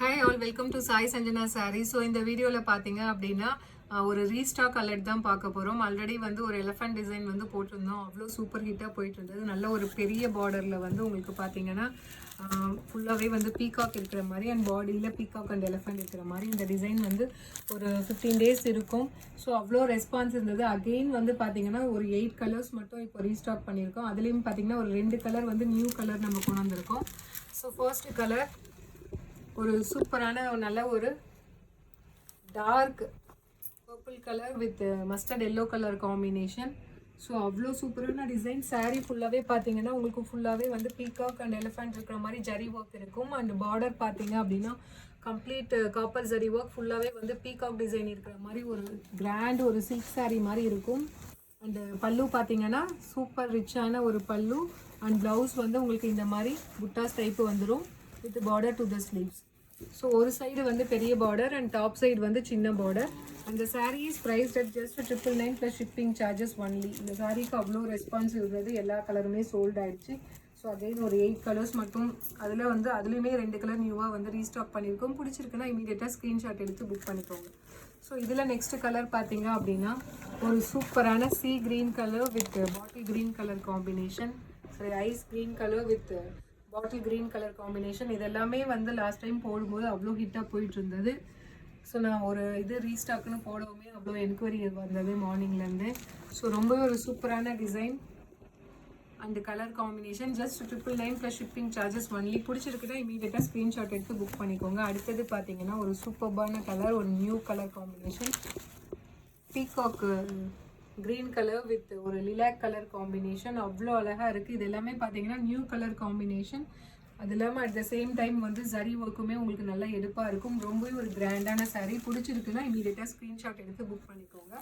Hi all, welcome to Sai Sanjana sorry. So இந்த வீடியோவில் பார்த்தீங்க அப்படின்னா ஒரு ரீஸ்டாக் அலர்ட் தான் பார்க்க போகிறோம். ஆல்ரெடி வந்து ஒரு எலிஃபண்ட் டிசைன் வந்து போட்டிருந்தோம். அவ்வளோ சூப்பர் ஹிட்டாக போயிட்டு இருந்தது. நல்ல ஒரு பெரிய பார்டரில் வந்து உங்களுக்கு பார்த்தீங்கன்னா ஃபுல்லாகவே வந்து பீகாக் இருக்கிற மாதிரி அண்ட் பாடியில் பீகாக் அண்ட் எலிஃபண்ட் இருக்கிற மாதிரி இந்த டிசைன் வந்து ஒரு 15 days இருக்கும். ஸோ அவ்வளோ ரெஸ்பான்ஸ் இருந்தது. அகெயின் வந்து பார்த்தீங்கன்னா ஒரு 8 கலர்ஸ் மட்டும் இப்போ ரீஸ்டாக் பண்ணியிருக்கோம். அதுலேயும் பார்த்தீங்கன்னா ஒரு 2 கலர் வந்து நியூ கலர் நம்ம கொண்டு வந்திருக்கோம். ஸோ ஃபர்ஸ்ட் கலர் ஒரு சூப்பரான நல்ல ஒரு dark purple colour with mustard yellow colour combination. So அவ்வளோ சூப்பரான டிசைன். சாரீ ஃபுல்லாகவே பார்த்தீங்கன்னா உங்களுக்கு ஃபுல்லாகவே வந்து பீகாக் அண்ட் எலிஃபண்ட் இருக்கிற மாதிரி ஜரி ஒர்க் இருக்கும். அண்ட் பார்டர் பார்த்தீங்க அப்படின்னா கம்ப்ளீட் காப்பர் ஜரி ஒர்க் ஃபுல்லாகவே வந்து பீகாக் டிசைன் இருக்கிற மாதிரி ஒரு கிராண்ட் ஒரு சில்க் சாரீ மாதிரி இருக்கும். அண்டு பல்லு பார்த்தீங்கன்னா சூப்பர் ரிச்சான ஒரு பல்லு அண்ட் ப்ளவுஸ் வந்து உங்களுக்கு இந்த மாதிரி புட்டாஸ் டைப்பு வந்துடும் with border to the sleeves. So ஒரு சைடு வந்து பெரிய பார்டர் அண்ட் டாப் சைடு வந்து சின்ன பார்டர். அந்த sari is prized at just 999 plus shipping charges only. இந்த சாரீக்கு அவ்வளோ ரெஸ்பான்ஸ் இருந்தது. எல்லா கலருமே சோல்ட் ஆயிடுச்சு. ஸோ அகைன் ஒரு 8 கலர்ஸ் மட்டும் அதில் வந்து அதுலேயுமே 2 கலர் நியூவாக வந்து ரீஸ்டாக் பண்ணியிருக்கோம். பிடிச்சிருக்குன்னா இமீடியட்டாக ஸ்க்ரீன்ஷாட் எடுத்து புக் பண்ணிக்கோங்க. ஸோ இதில் நெக்ஸ்ட் கலர் பார்த்தீங்க அப்படின்னா ஒரு சூப்பரான sea green colour with bottle green colour combination. சரி, ice green colour with bottle green colour combination. இது எல்லாமே வந்து லாஸ்ட் டைம் போடும்போது அவ்வளோ ஹிட்டாக போயிட்டு இருந்தது. ஸோ நான் ஒரு இது ரீஸ்டாக்னு போடவுமே அவ்வளோ என்கொயரி வந்தது மார்னிங்லேருந்து. ஸோ ரொம்ப ஒரு சூப்பரான design and colour combination. Just 999 plus shipping charges only. பிடிச்சிருக்குன்னா இமீடியட்டாக ஸ்க்ரீன்ஷாட் எடுத்து புக் பண்ணிக்கோங்க. அடுத்தது பார்த்தீங்கன்னா ஒரு சூப்பர்பான கலர், ஒரு new colour combination. Peacock green colour with ஒரு லிலாக் கலர் காம்பினேஷன். அவ்வளோ அழகாக இருக்குது. இது எல்லாமே பார்த்தீங்கன்னா நியூ கலர் காம்பினேஷன். அது இல்லாமல் அட் த சேம் டைம் வந்து ஜரி ஒர்க்குமே உங்களுக்கு நல்லா எடுப்பாக இருக்கும். ரொம்பவே ஒரு கிராண்டான சாரீ. பிடிச்சிருக்குன்னா இமீடியட்டாக ஸ்க்ரீன்ஷாட் எடுத்து புக் பண்ணிக்கோங்க.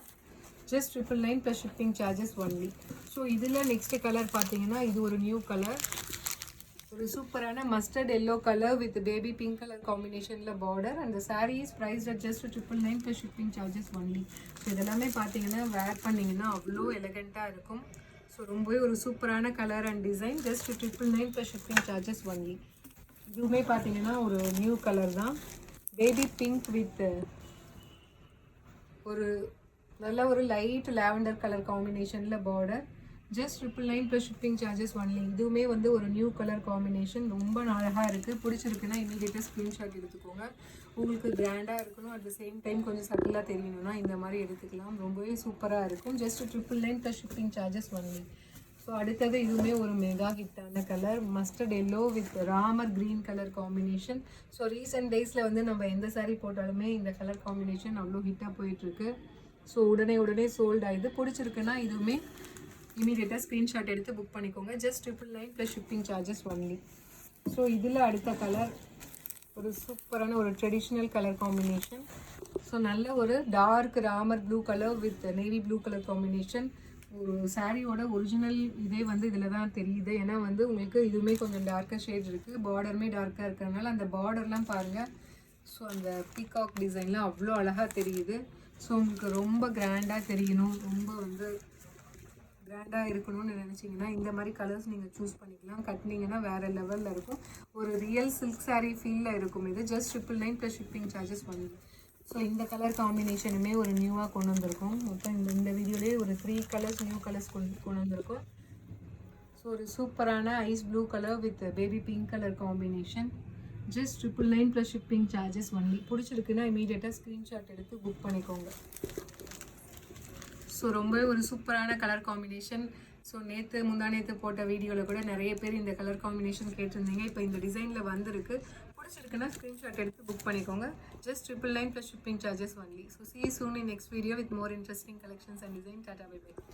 Just 999 plus shipping charges only. So இதில் நெக்ஸ்ட் கலர் பார்த்தீங்கன்னா இது ஒரு நியூ கலர், ஒரு சூப்பரான mustard yellow colour with baby pink colour காம்பினேஷனில் பார்டர். அந்த sari is prized at just 999 plus shipping charges only. So இதெல்லாமே பார்த்தீங்கன்னா வேர் பண்ணிங்கன்னா அவ்வளோ எலகண்ட்டாக இருக்கும். ஸோ ரொம்பவே ஒரு சூப்பரான colour and design. Just 999 plus shipping charges only. இதுவுமே பார்த்தீங்கன்னா ஒரு நியூ கலர் தான், பேபி பிங்க் வித் ஒரு நல்ல ஒரு லைட் லாவெண்டர் கலர் காம்பினேஷனில் border. Just 999 plus shipping charges only. இதுவுமே வந்து ஒரு நியூ கலர் காம்பினேஷன். ரொம்ப அழகாக இருக்குது. பிடிச்சிருக்குன்னா இமீடியட்டாக ஸ்க்ரீன்ஷாட் எடுத்துக்கோங்க. உங்களுக்கு கிராண்டாக இருக்கணும், அட் த சேம் டைம் கொஞ்சம் சட்டிலாக தெரியணும்னா இந்த மாதிரி எடுத்துக்கலாம். ரொம்பவே சூப்பராக இருக்கும். Just 999 plus shipping charges only. So அடுத்தது இதுவுமே ஒரு மெகா ஹிட்டான colour, mustard yellow with Ramar green colour combination. So recent டேஸில் வந்து நம்ம எந்த சாரீ போட்டாலுமே இந்த கலர் காம்பினேஷன் அவ்வளோ ஹிட்டாக போயிட்டுருக்கு. ஸோ உடனே சோல்ட் ஆகிடுது. பிடிச்சிருக்குன்னா இதுவுமே இமீடியட்டாக ஸ்க்ரீன்ஷாட் எடுத்து புக் பண்ணிக்கோங்க. Just 999 plus shipping charges only. So இதில் அடுத்த கலர் ஒரு சூப்பரான ஒரு ட்ரெடிஷ்னல் கலர் காம்பினேஷன். ஸோ நல்ல ஒரு dark Ramar blue colour with navy blue colour combination. ஒரு சாரியோட ஒரிஜினல் இதே வந்து இதில் தான் தெரியுது. ஏன்னா வந்து உங்களுக்கு இதுவுமே கொஞ்சம் டார்க்காக ஷேட் இருக்குது. பார்டருமே டார்க்காக இருக்கிறதுனால அந்த பார்டர்லாம் பாருங்கள். ஸோ அந்த பீகாக் டிசைன்லாம் அவ்வளோ அழகாக தெரியுது. ஸோ உங்களுக்கு ரொம்ப கிராண்டாக தெரியணும், ரொம்ப வந்து கிராண்டாக இருக்கணும்னு நினச்சிங்கன்னா இந்த மாதிரி கலர்ஸ் நீங்கள் சூஸ் பண்ணிக்கலாம். கட்டினீங்கன்னா வேறு லெவலில் இருக்கும். ஒரு ரியல் சில்க் சாரீ ஃபீலில் இருக்கும். இது just 999 plus shipping charges only. So இந்த கலர் காம்பினேஷனுமே ஒரு நியூவாக கொண்டு வந்திருக்கோம். மொத்தம் இந்த வீடியோலேயே ஒரு 3 கலர்ஸ் நியூ கலர்ஸ் கொண்டு வந்திருக்கோம். ஸோ ஒரு சூப்பரான ice blue colour with baby pink colour combination. Just 999 plus shipping charges only. பிடிச்சிருக்குன்னா இமீடியட்டாக ஸ்க்ரீன்ஷாட் எடுத்து புக் பண்ணிக்கோங்க. ஸோ ரொம்பவே ஒரு சூப்பரான கலர் காம்பினேஷன். ஸோ முந்தானேற்று போட்ட வீடியோவில் கூட நிறைய பேர் இந்த கலர் காம்பினேஷன் கேட்டிருந்தீங்க. இப்போ இந்த டிசைனில் வந்திருக்கு. பிடிச்சிருக்குன்னா ஸ்க்ரீன்ஷாட் எடுத்து புக் பண்ணிக்கோங்க. Just 999 plus shipping charges only. So see you soon in next video with more interesting collections and design. Tata, bye bye.